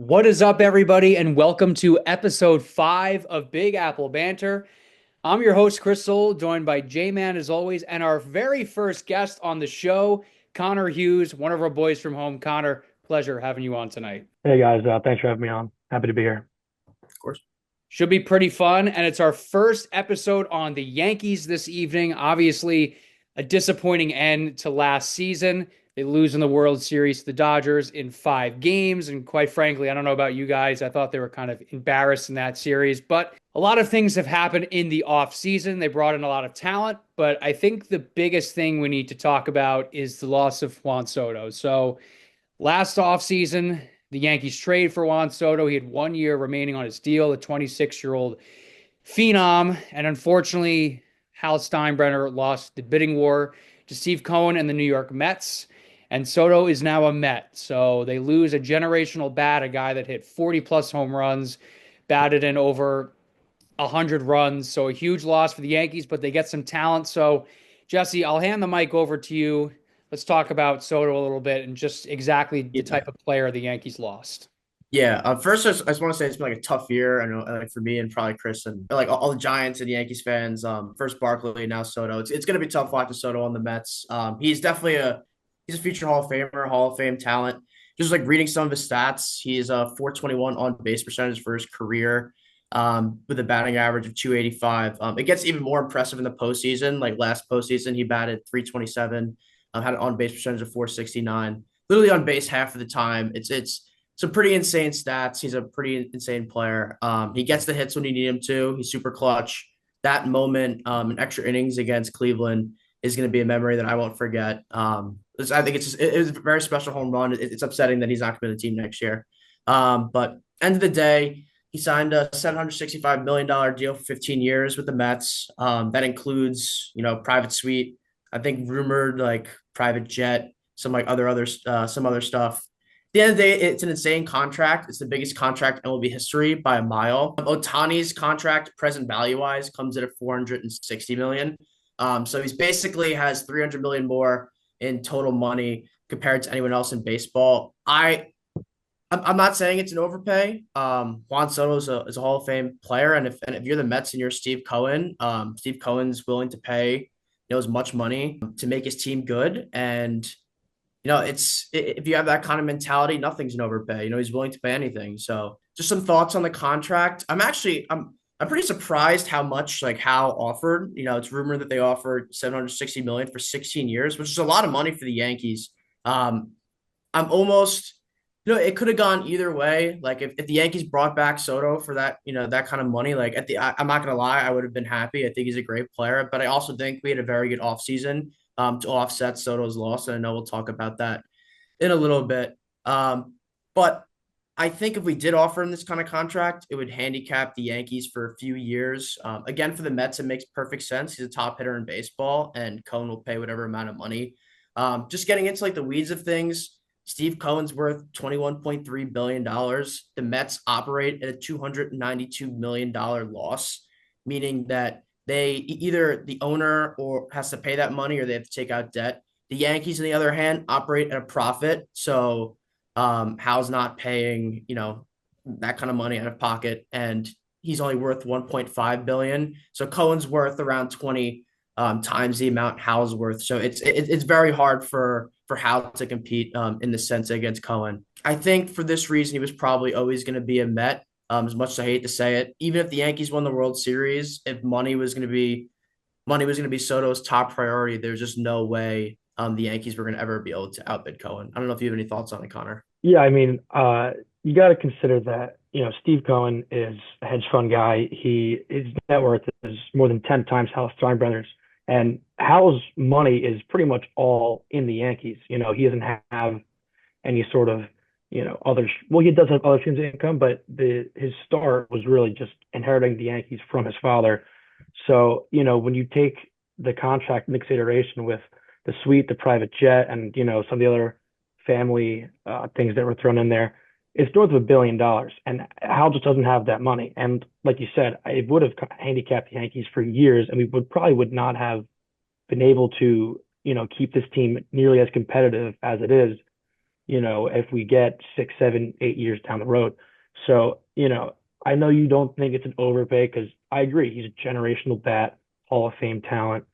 What is up, everybody, and welcome to episode 5 of Big Apple Banter. I'm your host, Crystal, joined by J-Man as always, and our very first guest on the show, Connor Hughes, one of our boys from home. Connor, pleasure having you on tonight. Hey guys, thanks for having me on. Happy to be here. Of course. Should be pretty fun, and it's our first episode on the Yankees this evening. Obviously, a disappointing end to last season. They lose in the World Series to the Dodgers in 5 games. And quite frankly, I don't know about you guys. I thought they were kind of embarrassed in that series. But a lot of things have happened in the offseason. They brought in a lot of talent. But I think the biggest thing we need to talk about is the loss of Juan Soto. So last offseason, the Yankees trade for Juan Soto. He had 1 year remaining on his deal, a 26-year-old phenom. And unfortunately, Hal Steinbrenner lost the bidding war to Steve Cohen and the New York Mets. And Soto is now a Met. So they lose a generational bat, a guy that hit 40 plus home runs, batted in over 100 runs. So a huge loss for the Yankees, but they get some talent. So, Jesse, I'll hand the mic over to you. Let's talk about Soto a little bit and just exactly the Yeah. type of player the Yankees lost. Yeah. First, I just want to say it's been like a tough year. I know, like for me and probably Chris and like all the Giants and Yankees fans. First Barkley, now Soto. It's gonna be tough watching Soto on the Mets. He's definitely he's a future Hall of Famer, Hall of Fame talent. Just like reading some of his stats, he's a 421 on base percentage for his career. With a batting average of 285. It gets even more impressive in the postseason. Like last postseason, he batted 327, had an on base percentage of 469. Literally on base half of the time. It's some pretty insane stats. He's a pretty insane player. He gets the hits when you need him to. He's super clutch. That moment in extra innings against Cleveland is going to be a memory that I won't forget. I think it was a very special home run. It's upsetting that he's not going to be the team next year. But end of the day, he signed a $765 million deal for 15 years with the Mets. That includes, private suite. I think rumored like private jet, some like some other stuff. At the end of the day, it's an insane contract. It's the biggest contract in MLB history by a mile. Otani's contract, present value wise, comes in at 460 million. So he's basically has 300 million more in total money compared to anyone else in baseball. I'm not saying it's an overpay. Juan Soto is a Hall of Fame player, and if you're the Mets and you're Steve Cohen, Steve Cohen's willing to pay as much money to make his team good. And it's if you have that kind of mentality, nothing's an overpay. He's willing to pay anything. So just some thoughts on the contract. I'm pretty surprised how much like Hal offered. It's rumored that they offered 760 million for 16 years, which is a lot of money for the Yankees. I'm almost it could have gone either way. Like if the Yankees brought back Soto for that, that kind of money, like I'm not gonna lie, I would have been happy. I think he's a great player, but I also think we had a very good offseason to offset Soto's loss. And I know we'll talk about that in a little bit. But I think if we did offer him this kind of contract, it would handicap the Yankees for a few years. Again, for the Mets, it makes perfect sense. He's a top hitter in baseball, and Cohen will pay whatever amount of money. Just getting into like the weeds of things. Steve Cohen's worth $21.3 billion. The Mets operate at a $292 million loss, meaning that they either the owner or has to pay that money or they have to take out debt. The Yankees, on the other hand, operate at a profit. So Hal's not paying, that kind of money out of pocket. And he's only worth 1.5 billion. So Cohen's worth around 20 times the amount Hal's worth. So it's very hard for Hal to compete in the sense against Cohen. I think for this reason, he was probably always going to be a Met. As much as I hate to say it, even if the Yankees won the World Series, if money was going to be Soto's top priority, there's just no way the Yankees were going to ever be able to outbid Cohen. I don't know if you have any thoughts on it, Connor. Yeah, I mean, you got to consider that, Steve Cohen is a hedge fund guy. His net worth is more than 10 times Hal Steinbrenner's. And Hal's money is pretty much all in the Yankees. He doesn't have any sort of, well, he does have other streams of income, but his start was really just inheriting the Yankees from his father. So, when you take the contract into consideration with the suite, the private jet, and, some of the other family things that were thrown in there, it's north of $1 billion. And Hal just doesn't have that money. And like you said, it would have handicapped the Yankees for years, and we would not have been able to, keep this team nearly as competitive as it is if we get 6, 7, 8 years down the road. So, I know you don't think it's an overpay because I agree. He's a generational bat, Hall of Fame talent.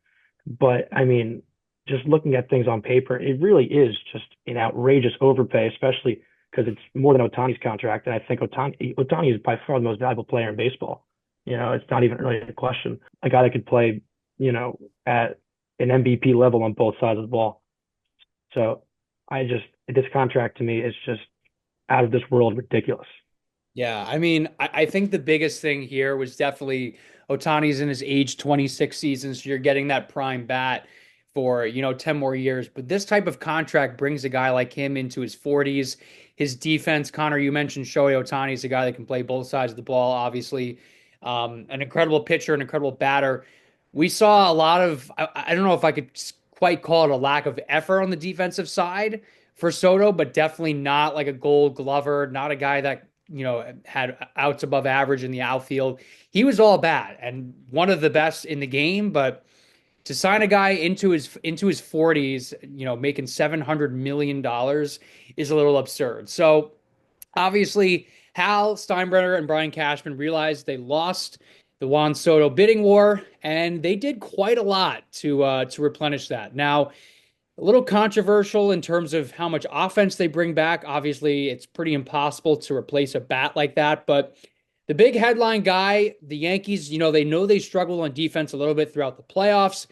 But I mean, just looking at things on paper, it really is just an outrageous overpay, especially because it's more than Otani's contract. And I think Otani is by far the most valuable player in baseball. It's not even really a question. A guy that could play, at an MVP level on both sides of the ball. So this contract to me is just out of this world ridiculous. Yeah, I mean, I think the biggest thing here was definitely Otani's in his age 26 season, so you're getting that prime bat for, 10 more years. But this type of contract brings a guy like him into his 40s. His defense, Connor, you mentioned Shohei Otani is a guy that can play both sides of the ball, obviously. An incredible pitcher, an incredible batter. We saw a lot of, I don't know if I could quite call it a lack of effort on the defensive side for Soto, but definitely not like a gold glover, not a guy that had outs above average in the outfield. He was all bad and one of the best in the game, but to sign a guy into his 40s, making $700 million is a little absurd. So obviously, Hal Steinbrenner and Brian Cashman realized they lost the Juan Soto bidding war, and they did quite a lot to replenish that. Now, a little controversial in terms of how much offense they bring back. Obviously, it's pretty impossible to replace a bat like that. But the big headline guy, the Yankees, they know they struggled on defense a little bit throughout the playoffs.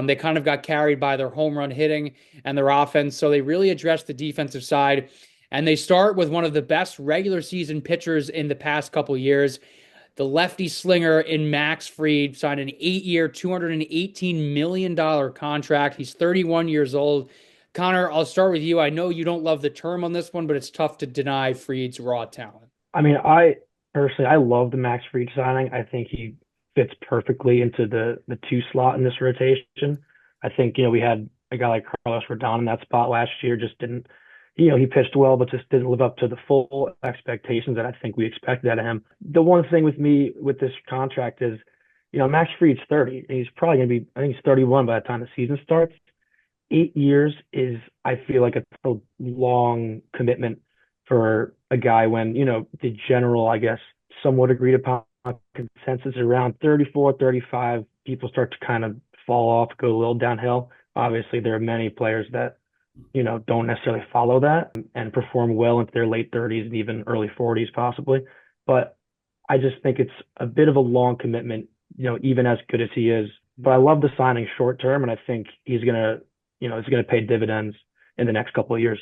They kind of got carried by their home run hitting and their offense. So they really addressed the defensive side. And they start with one of the best regular season pitchers in the past couple years, the lefty slinger in Max Fried, signed an 8-year, $218 million contract. He's 31 years old. Connor, I'll start with you. I know you don't love the term on this one, but it's tough to deny Fried's raw talent. I mean, I personally, I love the Max Fried signing. I think he fits perfectly into the two slot in this rotation. I think, we had a guy like Carlos Rodon in that spot last year, just didn't, he pitched well, but just didn't live up to the full expectations that I think we expected out of him. The one thing with me with this contract is, Max Fried's 30, and he's probably going to be, I think he's 31 by the time the season starts. 8 years is, I feel like, a long commitment for a guy when, the general, I guess, somewhat agreed upon consensus around 34, 35, people start to kind of fall off, go a little downhill. Obviously, there are many players that, don't necessarily follow that and perform well into their late 30s and even early 40s possibly. But I just think it's a bit of a long commitment, even as good as he is. But I love the signing short term, and I think it's going to pay dividends in the next couple of years.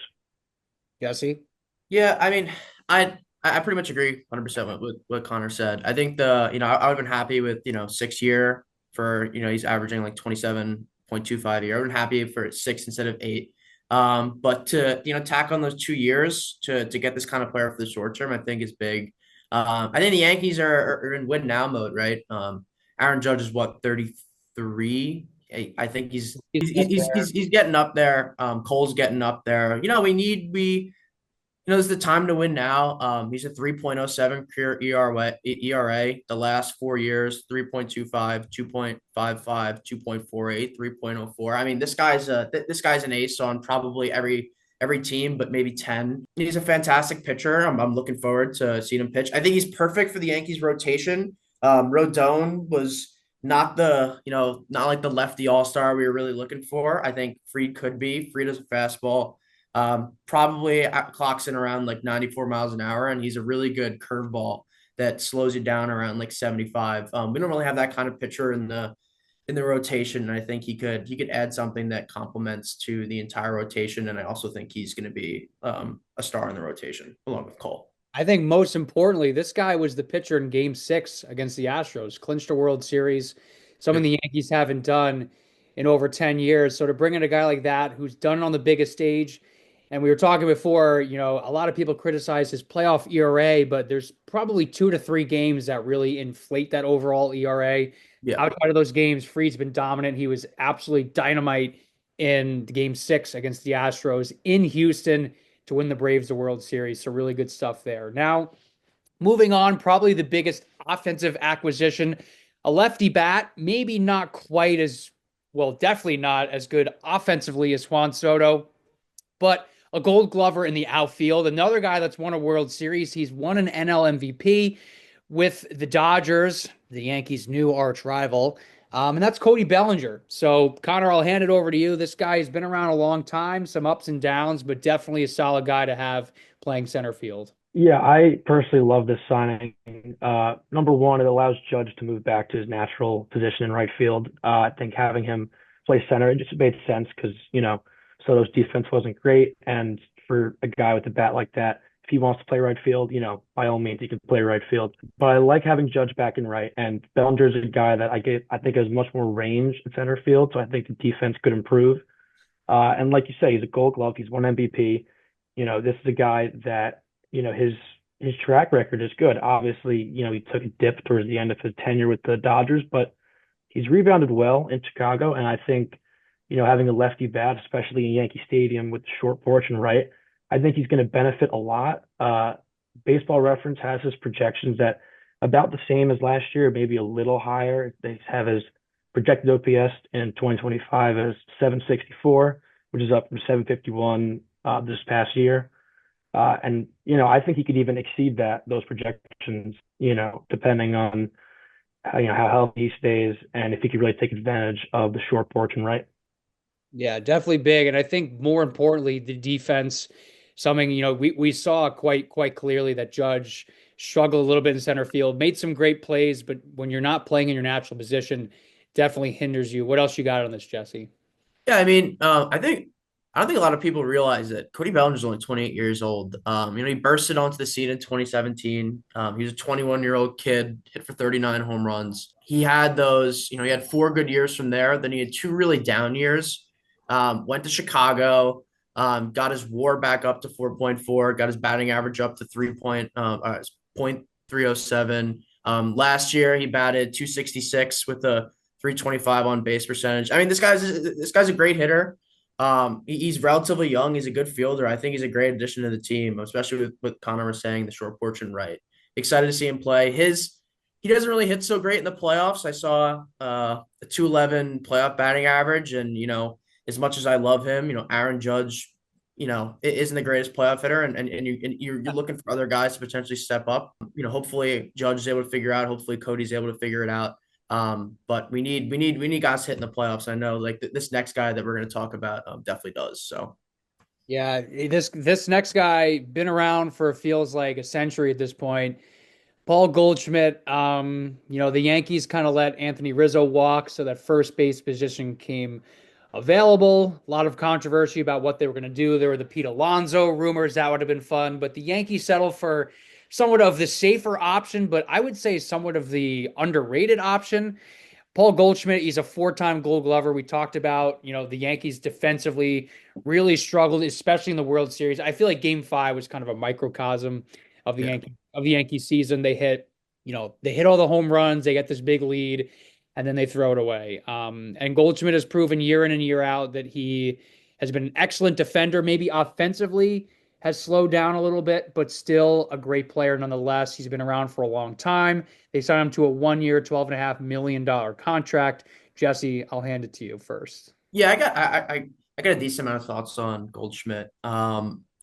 Jesse? Yeah, I mean, I pretty much agree 100% with what Connor said. I think I would have been happy with, 6 year for, he's averaging like 27.25 a year. I would have been happy for 6 instead of 8. But to, tack on those 2 years to get this kind of player for the short term, I think is big. I think the Yankees are in win now mode, right? Aaron Judge is what, 33? I think he's getting up there. Cole's getting up there. This is the time to win now. He's a 3.07 career ERA. The last 4 years, 3.25, 2.55, 2.48, 3.04. I mean, this guy's an ace on probably every team, but maybe 10. He's a fantastic pitcher. I'm looking forward to seeing him pitch. I think he's perfect for the Yankees rotation. Rodon was not like the lefty all-star we were really looking for. I think Fried could be. Fried is a fastball. Probably clocks in around like 94 miles an hour, and he's a really good curveball that slows you down around like 75. We don't really have that kind of pitcher in the rotation, and I think he could add something that complements to the entire rotation. And I also think he's going to be a star in the rotation along with Cole. I think most importantly, this guy was the pitcher in Game 6 against the Astros, clinched a World Series, something the Yankees haven't done in over 10 years. So to bring in a guy like that who's done it on the biggest stage, and we were talking before, a lot of people criticize his playoff ERA, but there's probably 2 to 3 games that really inflate that overall ERA. Yeah. Outside of those games, Fried's been dominant. He was absolutely dynamite in Game 6 against the Astros in Houston to win the Braves the World Series. So really good stuff there. Now, moving on, probably the biggest offensive acquisition, a lefty bat, maybe not quite as well, definitely not as good offensively as Juan Soto, but a Gold Glover in the outfield. Another guy that's won a World Series. He's won an NL MVP with the Dodgers, the Yankees' new arch rival. And that's Cody Bellinger. So, Connor, I'll hand it over to you. This guy has been around a long time, some ups and downs, but definitely a solid guy to have playing center field. Yeah, I personally love this signing. Number one, it allows Judge to move back to his natural position in right field. I think having him play center, it just made sense because, Soto's defense wasn't great. And for a guy with a bat like that, if he wants to play right field, by all means, he can play right field. But I like having Judge back in right. And Bellinger's a guy that I think has much more range in center field. So I think the defense could improve. And like you say, he's a Gold Glove. He's won MVP. This is a guy that his track record is good. Obviously, he took a dip towards the end of his tenure with the Dodgers, but he's rebounded well in Chicago. And I think, having a lefty bat, especially in Yankee Stadium with the short porch and right, I think he's going to benefit a lot. Baseball Reference has his projections that about the same as last year, maybe a little higher. They have his projected OPS in 2025 as 764, which is up from 751 this past year. And I think he could even exceed those projections, depending on how healthy he stays and if he could really take advantage of the short porch and right. Yeah, definitely big. And I think more importantly, the defense, something, we saw quite clearly that Judge struggled a little bit in center field, made some great plays, but when you're not playing in your natural position, definitely hinders you. What else you got on this, Jesse? Yeah, I don't think a lot of people realize that Cody Bellinger is only 28 years old. He bursted onto the scene in 2017. He was a 21-year-old kid, hit for 39 home runs. He had he had 4 good years from there. Then he had 2 really down years. Went to Chicago, got his WAR back up to 4.4, got his batting average up to 3.307. Last year he batted 266 with a 325 on base percentage. I mean, this guy's a great hitter. He's relatively young. He's a good fielder. I think he's a great addition to the team, especially with what Connor was saying, the short porch and right. Excited to see him play. He doesn't really hit so great in the playoffs. I saw a 211 playoff batting average, and as much as I love him, Aaron Judge, isn't the greatest playoff hitter, and you're looking for other guys to potentially step up. Hopefully Judge is able to figure out. Hopefully Cody's able to figure it out. But we need guys hitting the playoffs. I know like this next guy that we're going to talk about definitely does. So Yeah, this next guy been around for feels like a century at this point. Paul Goldschmidt, the Yankees kind of let Anthony Rizzo walk, so that first base position came available. A lot of controversy about what they were going to do. There were the Pete Alonso rumors that would have been fun, but the Yankees settled for somewhat of the safer option, but I would say somewhat of the underrated option. Paul Goldschmidt, he's a four-time Gold Glover. We talked about, the Yankees defensively really struggled, especially in the World Series. I feel like Game 5 was kind of a microcosm of the yeah, Yankee season. They hit all the home runs, they get this big lead, and then they throw it away. And Goldschmidt has proven year in and year out that he has been an excellent defender, maybe offensively has slowed down a little bit, but still a great player nonetheless. He's been around for a long time. They signed him to a 1 year, $12.5 million contract. Jesse, I'll hand it to you first. yeah, I got a decent amount of thoughts on Goldschmidt.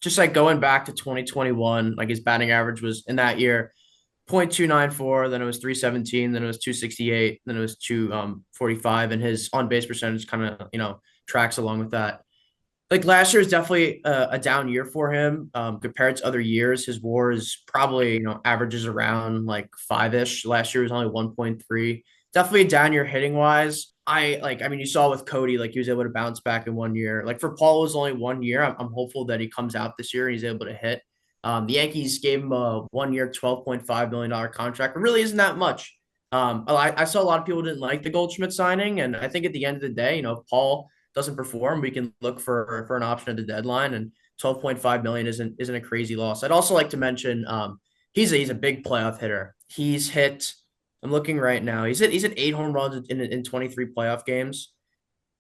Just like going back to 2021, like his batting average was in that year 0.294, then it was 317, then it was 268, then it was 245, and his on base percentage kind of tracks along with that. Like last year is definitely a down year for him compared to other years. His WAR is probably averages around like 5-ish. Last year was only 1.3. Definitely a down year hitting wise. I mean, you saw with Cody, like he was able to bounce back in 1 year. Like for Paul, it was only 1 year. I'm hopeful that he comes out this year and he's able to hit. The Yankees gave him a 1 year, $12.5 million contract. It really isn't that much. I saw a lot of people didn't like the Goldschmidt signing, and I think at the end of the day, if Paul doesn't perform, we can look for an option at the deadline. And 12.5 million isn't a crazy loss. I'd also like to mention he's a big playoff hitter. He's hit. I'm looking right now. He's hit 8 home runs in 23 playoff games,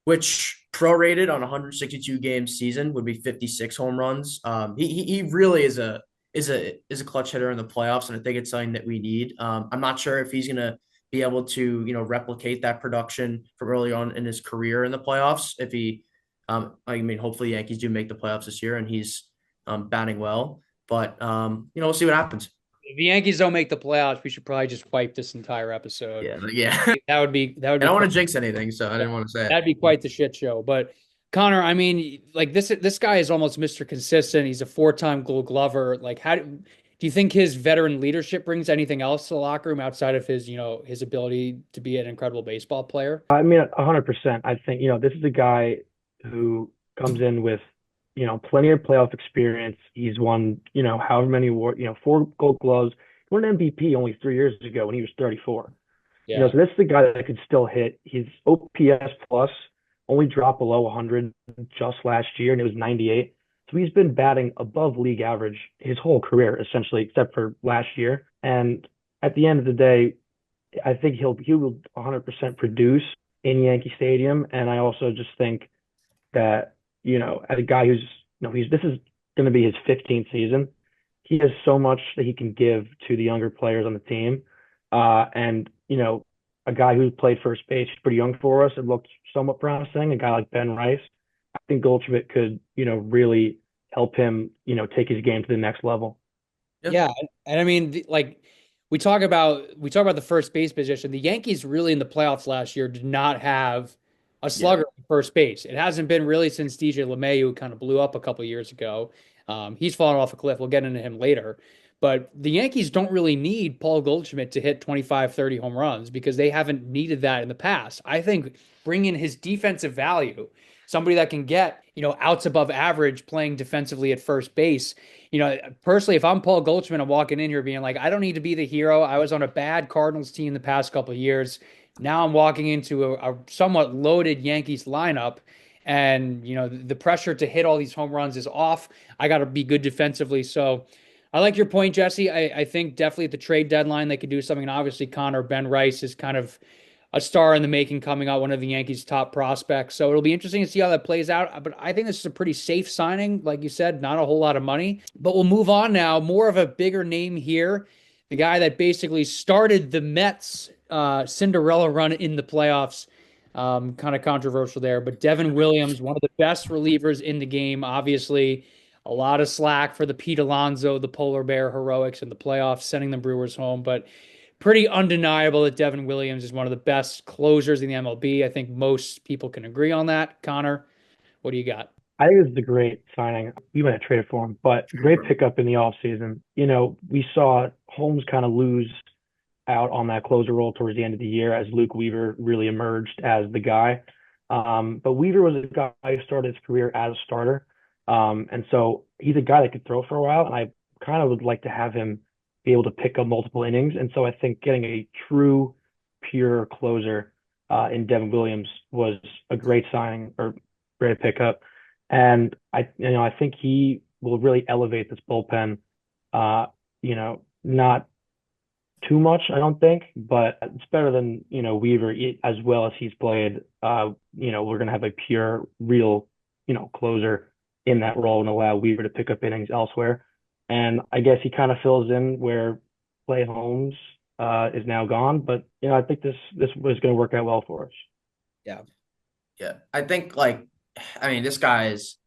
which prorated on a 162 game season would be 56 home runs. He really is a clutch hitter in the playoffs, and I think it's something that we need. I'm not sure if he's gonna be able to replicate that production from early on in his career in the playoffs. If he I mean, hopefully Yankees do make the playoffs this year, and he's batting well. But we'll see what happens. If the Yankees don't make the playoffs, we should probably just wipe this entire episode. Yeah. That would I be don't want quite, to jinx anything, so I didn't want to say it. that'd be quite the shit show. But Connor, I mean, like this guy is almost Mr. Consistent. He's a four-time Gold Glover. Like, do you think his veteran leadership brings anything else to the locker room outside of his, his ability to be an incredible baseball player? I mean, 100%. I think, this is a guy who comes in with, plenty of playoff experience. He's won, however many awards, four Gold Gloves. He won an MVP only 3 years ago when he was 34. Yeah. So this is the guy that could still hit. His OPS plus only dropped below 100 just last year, and it was 98. So he's been batting above league average his whole career, essentially, except for last year. And at the end of the day, I think he will 100% produce in Yankee Stadium. And I also just think that, as a guy who's, this is going to be his 15th season. He has so much that he can give to the younger players on the team. And, a guy who played first base, he's pretty young for us. It looked somewhat promising. A guy like Ben Rice, I think Goldschmidt could, really help him, take his game to the next level. Yeah. Yeah, and I mean, like we talk about the first base position. The Yankees really in the playoffs last year did not have a Yeah. slugger at first base. It hasn't been really since DJ LeMahieu, who kind of blew up a couple years ago. He's fallen off a cliff. We'll get into him later. But the Yankees don't really need Paul Goldschmidt to hit 25, 30 home runs because they haven't needed that in the past. I think bringing his defensive value, somebody that can get, outs above average playing defensively at first base. Personally, if I'm Paul Goldschmidt, I'm walking in here being like, I don't need to be the hero. I was on a bad Cardinals team the past couple of years. Now I'm walking into a somewhat loaded Yankees lineup. And, the pressure to hit all these home runs is off. I got to be good defensively. So I like your point, Jesse. I think definitely at the trade deadline, they could do something. And obviously, Ben Rice is kind of a star in the making coming out, one of the Yankees' top prospects. So it'll be interesting to see how that plays out. But I think this is a pretty safe signing. Like you said, not a whole lot of money. But we'll move on now. More of a bigger name here. The guy that basically started the Mets Cinderella run in the playoffs. Kind of controversial there. But Devin Williams, one of the best relievers in the game, obviously. A lot of slack for the Pete Alonso, the polar bear heroics in the playoffs, sending the Brewers home. But pretty undeniable that Devin Williams is one of the best closers in the MLB. I think most people can agree on that. Connor, what do you got? I think this is a great signing. We might have traded for him, but great pickup in the offseason. We saw Holmes kind of lose out on that closer role towards the end of the year as Luke Weaver really emerged as the guy. But Weaver was a guy who started his career as a starter. And so he's a guy that could throw for a while. And I kind of would like to have him be able to pick up multiple innings. And so I think getting a true, pure closer in Devin Williams was a great signing or great pickup. And I think he will really elevate this bullpen. Not too much, I don't think, but it's better than Weaver as well as he's played. We're gonna have a pure, real, closer in that role and allow Weaver to pick up innings elsewhere. And I guess he kind of fills in where Clay Holmes is now gone. But I think this was going to work out well for us. Yeah. Yeah. I think this guy's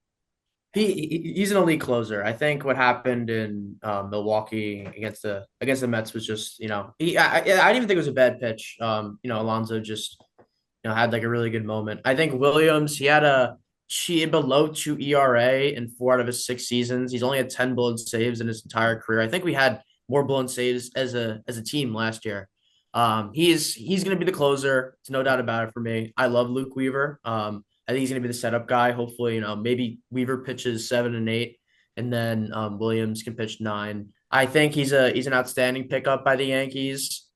he's an elite closer. I think what happened in Milwaukee against the Mets was just I didn't even think it was a bad pitch. Alonso just had like a really good moment. I think Williams, he had a below 2 ERA in 4 out of his 6 seasons. He's only had 10 blown saves in his entire career. I think we had more blown saves as a team last year. He's going to be the closer. It's no doubt about it for me. I love Luke Weaver. I think he's going to be the setup guy. Hopefully, maybe Weaver pitches 7 and 8, and then Williams can pitch 9. I think he's an outstanding pickup by the Yankees.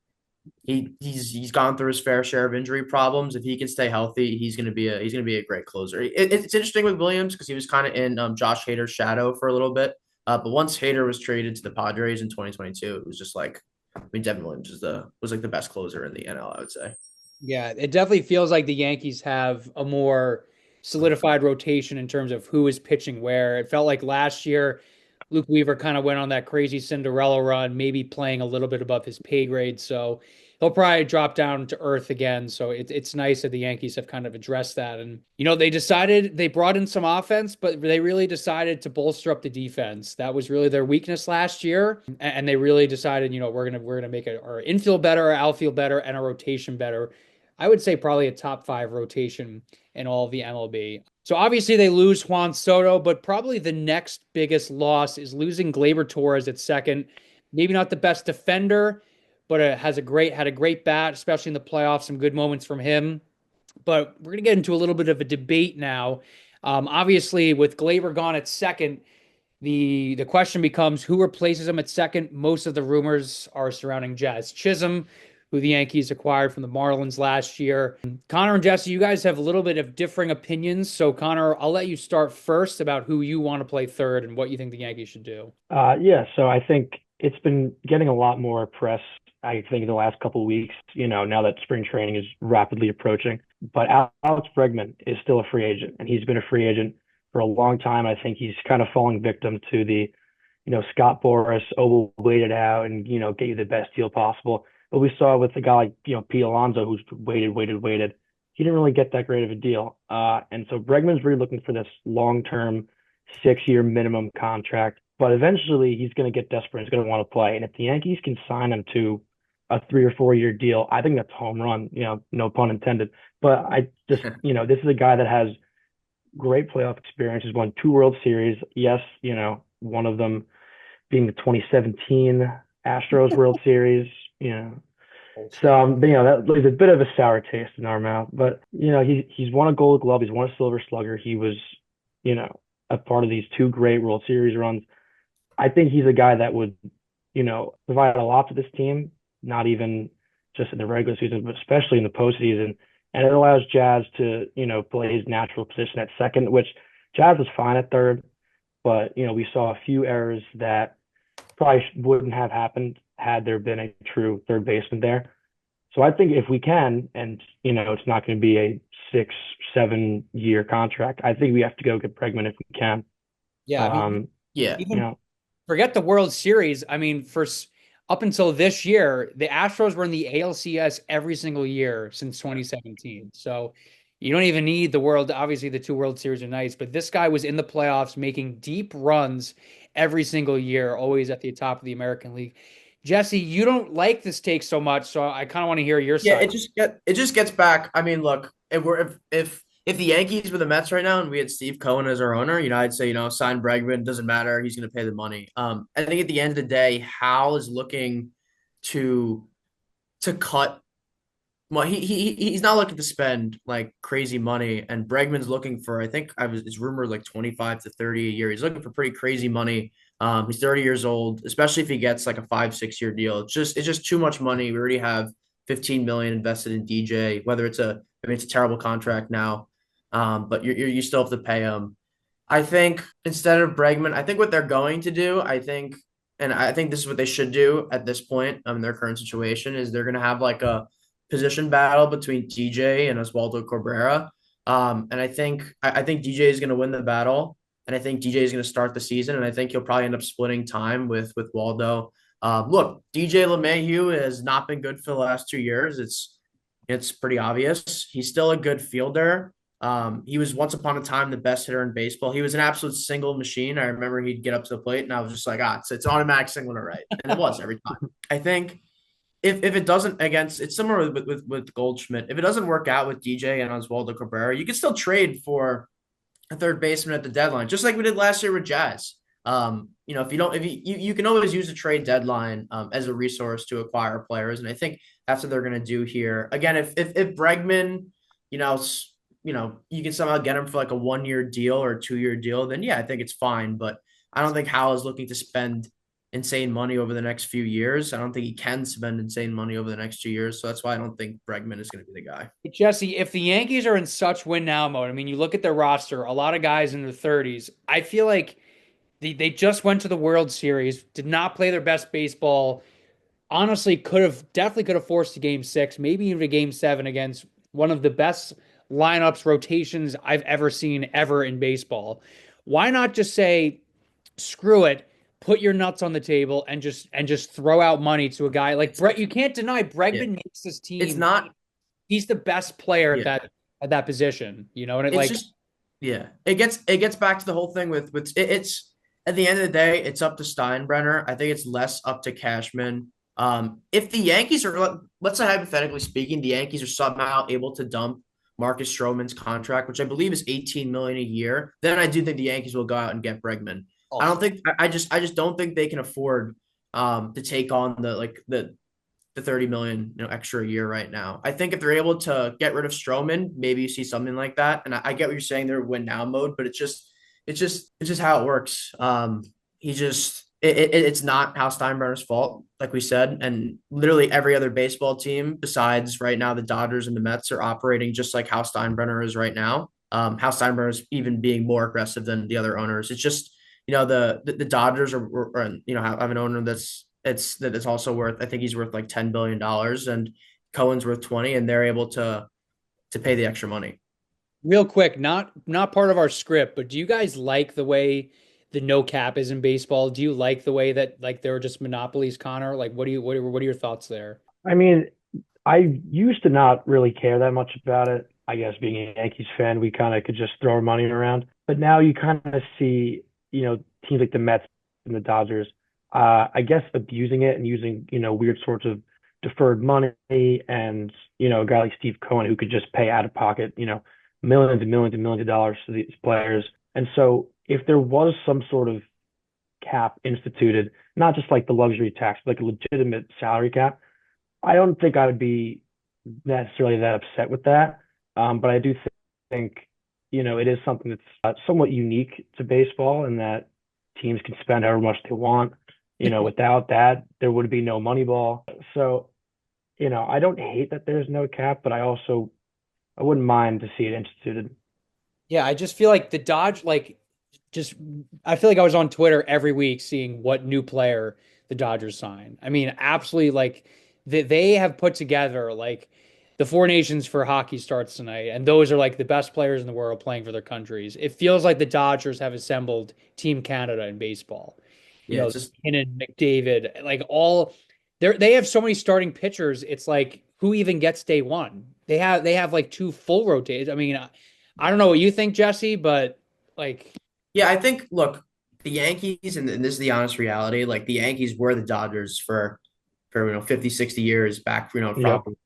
He's gone through his fair share of injury problems. If he can stay healthy, he's gonna be a great closer. It's interesting with Williams because he was kind of in Josh Hader's shadow for a little bit. But once Hader was traded to the Padres in 2022, it was just like, Devin Williams was like the best closer in the NL, I would say. Yeah, it definitely feels like the Yankees have a more solidified rotation in terms of who is pitching where. It felt like last year Luke Weaver kind of went on that crazy Cinderella run, maybe playing a little bit above his pay grade. So he'll probably drop down to earth again. So it's nice that the Yankees have kind of addressed that. And, they decided they brought in some offense, but they really decided to bolster up the defense. That was really their weakness last year. And they really decided, we're gonna make our infield better, our outfield better, and our rotation better. I would say probably a top five rotation in all of the MLB. So obviously they lose Juan Soto, but probably the next biggest loss is losing Gleyber Torres at second. Maybe not the best defender, but had a great bat, especially in the playoffs. Some good moments from him. But we're gonna get into a little bit of a debate now. Obviously, with Gleyber gone at second, the question becomes who replaces him at second. Most of the rumors are surrounding Jazz Chisholm, who the Yankees acquired from the Marlins last year. Connor and Jesse, you guys have a little bit of differing opinions. So, Connor, I'll let you start first about who you want to play third and what you think the Yankees should do. Yeah, so I think it's been getting a lot more press, I think, in the last couple of weeks, now that spring training is rapidly approaching. But Alex Bregman is still a free agent, and he's been a free agent for a long time. I think he's kind of falling victim to the, Scott Boras, wait it out and, get you the best deal possible. But we saw with a guy like, Pete Alonso, who's waited. He didn't really get that great of a deal. And so Bregman's really looking for this long-term 6-year minimum contract. But eventually he's going to get desperate. He's going to want to play. And if the Yankees can sign him to a 3 or 4 year deal, I think that's a home run, no pun intended. But I just, this is a guy that has great playoff experience. He's won 2 World Series. Yes, one of them being the 2017 Astros World Series, So, that leaves a bit of a sour taste in our mouth. But, he's won a Gold Glove. He's won a Silver Slugger. He was, a part of these 2 great World Series runs. I think he's a guy that would, provide a lot to this team, not even just in the regular season, but especially in the postseason. And it allows Jazz to, play his natural position at second, which Jazz was fine at third. But, we saw a few errors that probably wouldn't have happened had there been a true third baseman there. So I think if we can, and, it's not going to be a 6-7 year contract, I think we have to go get Bregman if we can. Yeah, I mean, Yeah. even forget the World Series. I mean, up until this year, the Astros were in the ALCS every single year since 2017. So you don't even need the world. Obviously, the 2 World Series are nice, but this guy was in the playoffs making deep runs every single year, always at the top of the American League. Jesse, you don't like this take so much, so I kind of want to hear your Yeah, side. it just gets back. I mean, look, if the Yankees were the Mets right now and we had Steve Cohen as our owner, I'd say, sign Bregman, doesn't matter, he's going to pay the money. I think at the end of the day, Hal is looking to cut. Well, he's not looking to spend like crazy money, and Bregman's looking for, I think it's rumored like 25 to 30 a year. He's looking for pretty crazy money. He's 30 years old, especially if he gets like a 5-6 year deal. It's just too much money. We already have 15 million invested in DJ. I mean, it's a terrible contract now, but you still have to pay him. I think instead of Bregman, I think what they're going to do, and I think this is what they should do at this point in their current situation, is they're going to have like a position battle between DJ and Oswaldo Cabrera. And I think DJ is going to win the battle, and I think DJ is going to start the season, and I think he'll probably end up splitting time with Waldo. Look, DJ LeMahieu has not been good for the last 2 years. It's pretty obvious. He's still a good fielder. He was once upon a time the best hitter in baseball. He was an absolute single machine. I remember he'd get up to the plate, and I was just like, it's automatic single to right, and it was every time. I think if it doesn't it's similar with Goldschmidt. If it doesn't work out with DJ and Oswaldo Cabrera, you can still trade for a third baseman at the deadline, just like we did last year with Jazz. If you can always use a trade deadline as a resource to acquire players, and I think that's what they're going to do here. Again, if Bregman, you can somehow get him for like a 1 year deal or a 2 year deal, then yeah, I think it's fine. But I don't think Hal is looking to spend insane money over the next few years. I don't think he can spend insane money over the next 2 years. So that's why I don't think Bregman is going to be the guy. Jesse, if the Yankees are in such win now mode, I mean, you look at their roster, a lot of guys in their 30s. I feel like they just went to the World Series, did not play their best baseball. Honestly, definitely could have forced a game 6, maybe even a game 7 against one of the best lineups, rotations I've ever seen ever in baseball. Why not just say, screw it, put your nuts on the table and just throw out money to a guy like Brett. You can't deny Yeah, Bregman makes this it's team. not. He's the best player Yeah, at that position, you know, and it it's like just yeah. It gets back to the whole thing with it's at the end of the day, it's up to Steinbrenner. I think it's less up to Cashman. If the Yankees are, let's say hypothetically speaking, the Yankees are somehow able to dump Marcus Stroman's contract, which I believe is 18 million a year, then I do think the Yankees will go out and get Bregman. I oh, don't think I just don't think they can afford to take on the 30 million, extra a year right now. I think if they're able to get rid of Stroman, maybe you see something like that. And I get what you're saying, they're win now mode, but it's just how it works. He just it's not how Steinbrenner's fault, like we said, and literally every other baseball team besides right now the Dodgers and the Mets are operating just like how Steinbrenner is right now. How Steinbrenner is even being more aggressive than the other owners. It's just the Dodgers have an owner that's also worth, I think he's worth like $10 billion, and Cohen's worth 20, and they're able to pay the extra money. real quick, not part of our script, but do you guys like the way the no cap is in baseball? Do you like the way that like there are just monopolies, Connor? Like, what are your thoughts there? I mean, I used to not really care that much about it. I guess being a Yankees fan, we kind of could just throw our money around. But now you kind of see, teams like the Mets and the Dodgers, I guess abusing it and using, weird sorts of deferred money and, a guy like Steve Cohen who could just pay out of pocket, millions and millions and millions of dollars to these players. And so if there was some sort of cap instituted, not just like the luxury tax, but like a legitimate salary cap, I don't think I would be necessarily that upset with that. But I do think, it is something that's somewhat unique to baseball in that teams can spend however much they want. Without that, there would be no money ball. So, I don't hate that there's no cap, but I wouldn't mind to see it instituted. Yeah, I just feel like the Dodge, like, just I feel like I was on Twitter every week seeing what new player the Dodgers sign. I mean, absolutely, like they have put together like the Four Nations for hockey starts tonight, and those are like the best players in the world playing for their countries. It feels like the Dodgers have assembled Team Canada in baseball. You Yeah, know, it's just McKinnon, McDavid, like all they have so many starting pitchers. It's like who even gets day one? They have like two full rotates. I mean, I don't know what you think, Jesse, but like yeah. I think look, the Yankees, and this is the honest reality. Like the Yankees were the Dodgers for 50, 60 years back. Yep. Probably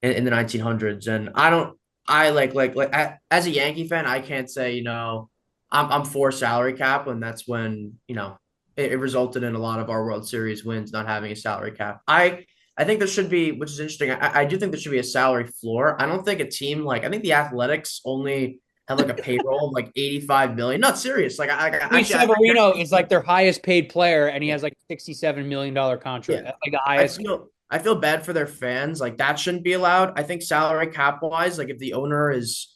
in the 1900s, and I as a Yankee fan, I can't say I'm for salary cap, and that's when it resulted in a lot of our World Series wins not having a salary cap. I think there should be, which is interesting. I do think there should be a salary floor. I don't think a team like I think the Athletics only have like a payroll of like 85 million. Not serious. Like Luis I Severino is like their highest paid player, and he yeah. has like $67 million Yeah. contract. That's like the I highest. feel I feel bad for their fans. Like that shouldn't be allowed. I think salary cap wise, like if the owner is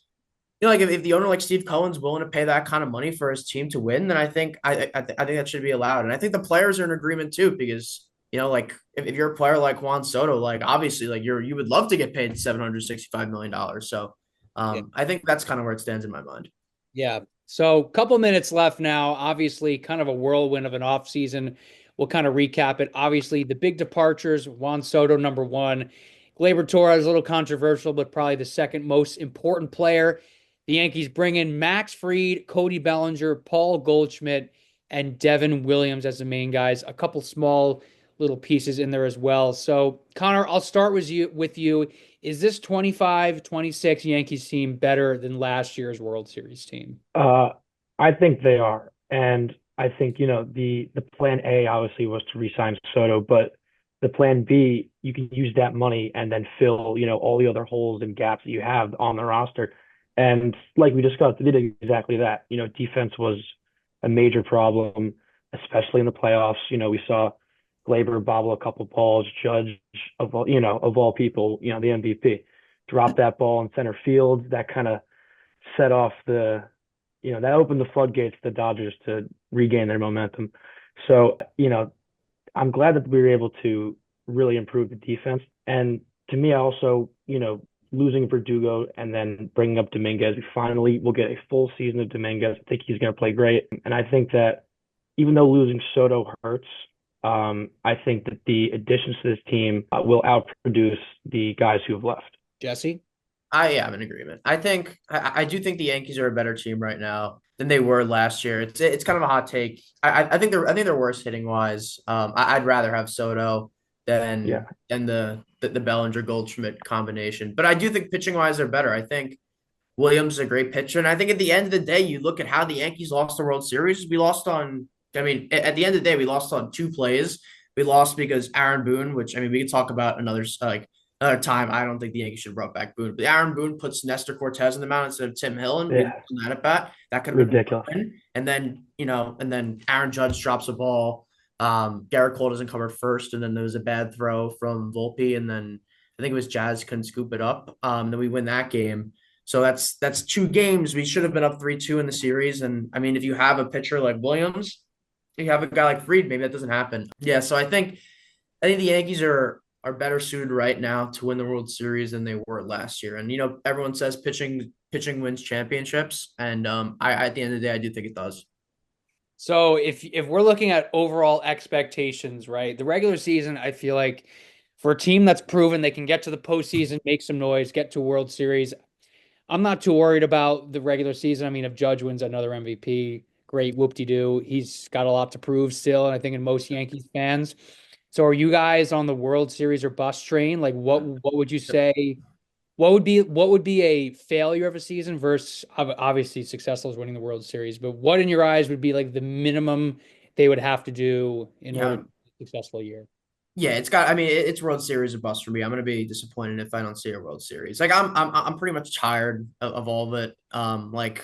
like if the owner like Steve Cohen's willing to pay that kind of money for his team to win, then I think that should be allowed. And I think the players are in agreement too, because like if you're a player like Juan Soto, like obviously like you would love to get paid $765 million. So Yeah. I think that's kind of where it stands in my mind. Yeah. So, couple minutes left now. Obviously, kind of a whirlwind of an offseason. We'll kind of recap it. Obviously, the big departures, Juan Soto, number one. Gleyber Torres, a little controversial, but probably the second most important player. The Yankees bring in Max Fried, Cody Bellinger, Paul Goldschmidt, and Devin Williams as the main guys. A couple small little pieces in there as well. So, Connor, I'll start with you. Is this 25-26 Yankees team better than last year's World Series team? Uh, I think they are. And I think, the plan A obviously was to re-sign Soto, but the plan B, you can use that money and then fill, all the other holes and gaps that you have on the roster. And like we discussed, they did exactly that. Defense was a major problem, especially in the playoffs. We saw Gleyber bobble a couple balls, Judge of all people, the MVP, drop that ball in center field. That kind of set off that opened the floodgates to the Dodgers to regain their momentum. So, I'm glad that we were able to really improve the defense. And to me, also, losing Verdugo and then bringing up Dominguez, we finally will get a full season of Dominguez. I think he's going to play great. And I think that even though losing Soto hurts, I think that the additions to this team will outproduce the guys who have left. Jesse? I am in agreement. I do think the Yankees are a better team right now than they were last year. It's kind of a hot take. I think they're worse hitting wise. I'd rather have Soto Yeah, than the Bellinger Goldschmidt combination. But I do think pitching wise they're better. I think Williams is a great pitcher, and I think at the end of the day, you look at how the Yankees lost the World Series. We lost on. I mean, at the end of the day, we lost on two plays. We lost because Aaron Boone, which I mean, we could talk about another time. I don't think the Yankees should have brought back Boone, but Aaron Boone puts Nestor Cortez in the mound instead of Tim Hill, and we yeah, lost on that at bat. That could have been ridiculous. a win. And then Aaron Judge drops a ball. Garrett Cole doesn't cover first, and then there was a bad throw from Volpe, and then I think it was Jazz couldn't scoop it up. Then we win that game. So that's two games. We should have been up 3-2 in the series. And I mean, if you have a pitcher like Williams, you have a guy like Fried, maybe that doesn't happen. Yeah, so I think the Yankees are better suited right now to win the World Series than they were last year. And everyone says pitching wins championships. And I at the end of the day, I do think it does. So if we're looking at overall expectations, right? The regular season, I feel like for a team that's proven they can get to the postseason, make some noise, get to World Series, I'm not too worried about the regular season. I mean, if Judge wins another MVP, great, whoop-de-doo. He's got a lot to prove still, and I think in most Yankees fans. So are you guys on the World Series or bust train? Like what would you say? What would be a failure of a season versus obviously successful is winning the World Series, but what in your eyes would be like the minimum they would have to do in order to Yeah. be a successful year? Yeah, it's got. I mean, it's World Series or bust for me. I'm gonna be disappointed if I don't see a World Series. Like I'm pretty much tired of all of it. Like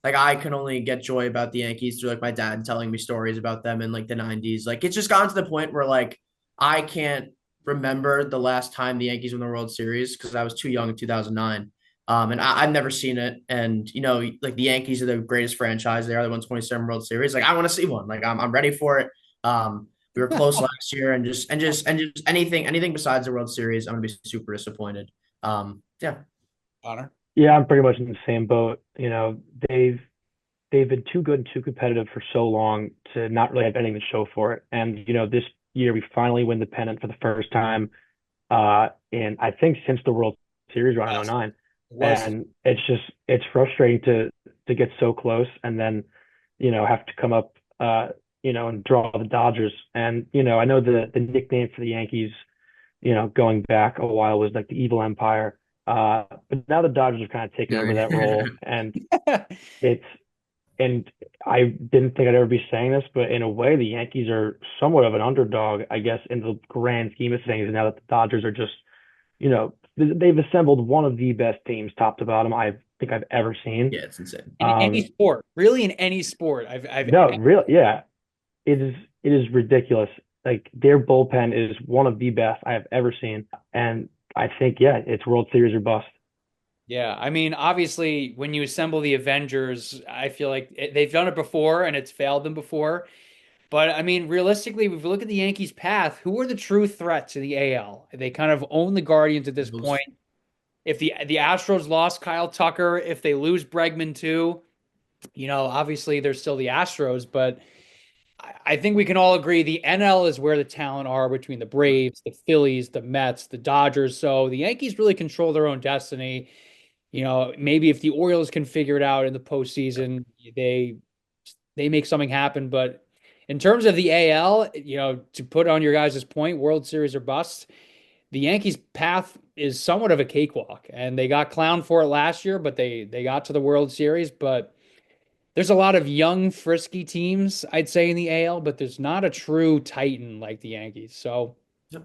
I can only get joy about the Yankees through like my dad telling me stories about them in like the '90s. Like it's just gotten to the point where like I can't remember the last time the Yankees won the World Series because I was too young in 2009. And I've never seen it. And like the Yankees are the greatest franchise. They are the 127 World Series. Like I want to see one. Like I'm ready for it. We were close last year, and just anything besides the World Series, I'm gonna be super disappointed. Yeah, Connor? Yeah, I'm pretty much in the same boat. They've been too good and too competitive for so long to not really have anything to show for it. And this year we finally win the pennant for the first time, and I think since the World Series run in Yes, '09. it was. And it's frustrating to get so close and then have to come up and draw the Dodgers. And I know the nickname for the Yankees going back a while was like the Evil Empire. But now the Dodgers have kind of taken over that role, and it's and I didn't think I'd ever be saying this, but in a way, the Yankees are somewhat of an underdog, I guess, in the grand scheme of things. And now that the Dodgers are just, they've assembled one of the best teams, top to bottom, I think I've ever seen. yeah, it's insane. In any Um, sport, really in any sport, I've no, really, yeah, it is ridiculous. Like their bullpen is one of the best I have ever seen, and I think yeah, it's World Series or bust. Yeah, I mean, obviously, when you assemble the Avengers, I feel like they've done it before and it's failed them before. But I mean, realistically, if we look at the Yankees' path, who are the true threats to the AL? They kind of own the Guardians at this point. If the Astros lost Kyle Tucker, if they lose Bregman too, obviously they're still the Astros, but I think we can all agree the NL is where the talent are between the Braves, the Phillies, the Mets, the Dodgers. So the Yankees really control their own destiny. Maybe if the Orioles can figure it out in the postseason, they make something happen. But in terms of the AL, to put on your guys' point, World Series or bust, the Yankees' path is somewhat of a cakewalk, and they got clowned for it last year, but they got to the World Series. But there's a lot of young, frisky teams, I'd say, in the AL, but there's not a true Titan like the Yankees. So Yep.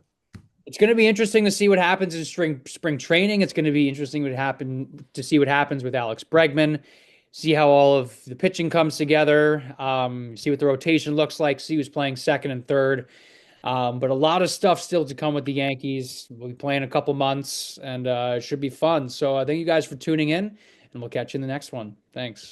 it's going to be interesting to see what happens in spring training. It's going to be interesting to see what happens with Alex Bregman, see how all of the pitching comes together, see what the rotation looks like, see who's playing second and third. But a lot of stuff still to come with the Yankees. We'll be playing a couple months, and it should be fun. So thank you guys for tuning in, and we'll catch you in the next one. Thanks.